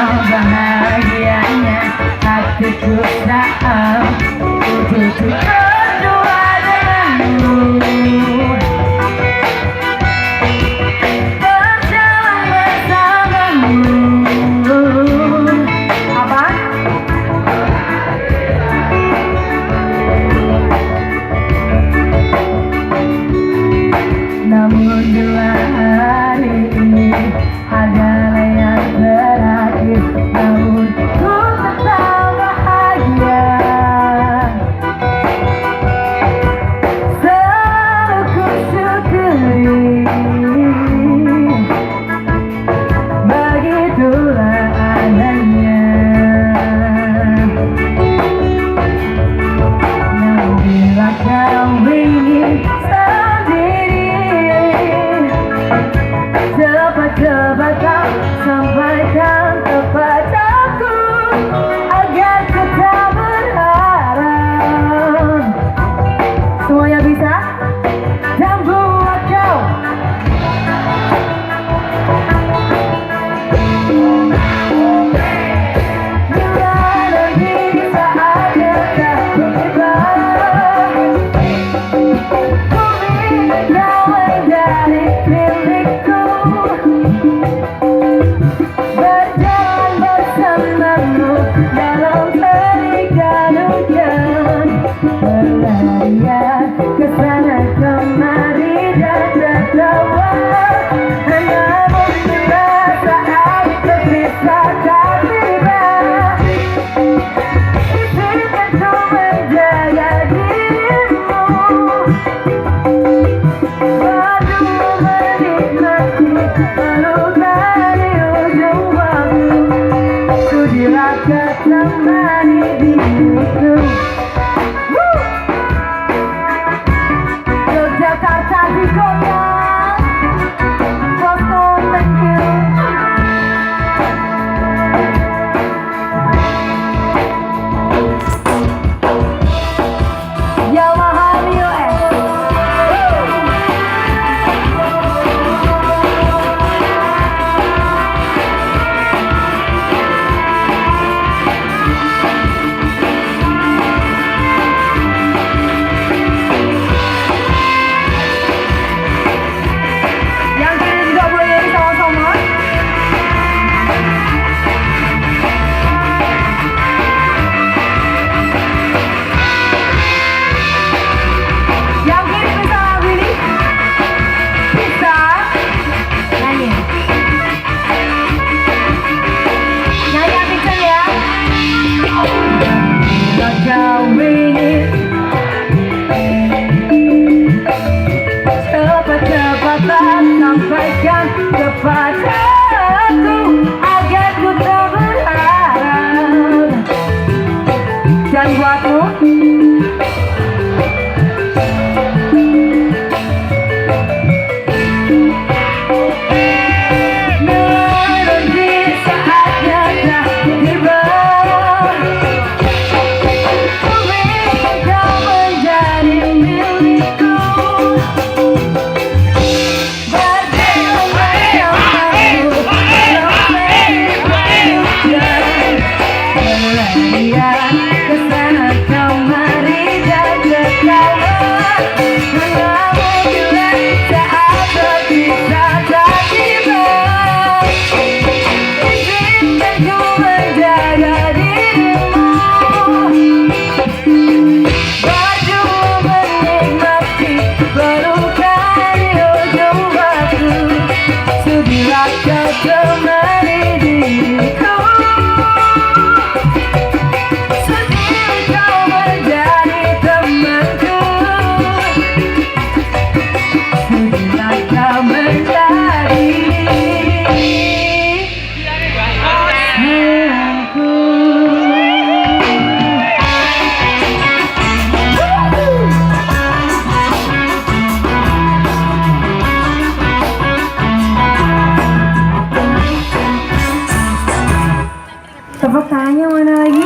bahagianya hatiku saat untuk berdua denganmu, berjalan bersamamu. Apa? Namun dua hari ini adalah yang terakhir, namun ku tetap bahagia. Selalu ku syukuri, begitulah adanya. Namun bila kau ingin cepat-cepat kau sampaikan kepadaku agar kita berharap semuanya bisa dan buat kau berada di saatnya tiba. Ku ingin kau menjadi milikku, berjalan bersamamu dalam terikat hujan, berlarian kesana kemari dan tertawa. Namun bila saat berpisah tak tiba, izinkan ku menjaga dirimu, berdua menikmati melukari ujung waktu. Sudilah ketemani diriku. Yogyakarta di goyang, Boston, thank you. Yamaha US. Yang kiri juga boleh nyanyi sama-sama. Yang kiri bisa lagu ini? Bisa nyanyi. Nyanyi yang kenceng ya. Bila kau ingin cepat-cepat sampaikan kepadaku agar ku tak berharap dan buatmu nanti saatnya tak tiba. Ku ingin kau menjadi milikku, berjalan bersamamu dalam terikat hujan, berlarian kesana kemari dan tertawa. Namun bila saat berpisah tak tiba, izinkan ku menjaga dirimu, berdua menikmati melukari ujung waktu. Sudilah kau temani diriku, sudilah kau menjadi temanku, sudilah kau menjadi sayangku. Tepuk tangannya mana lagi?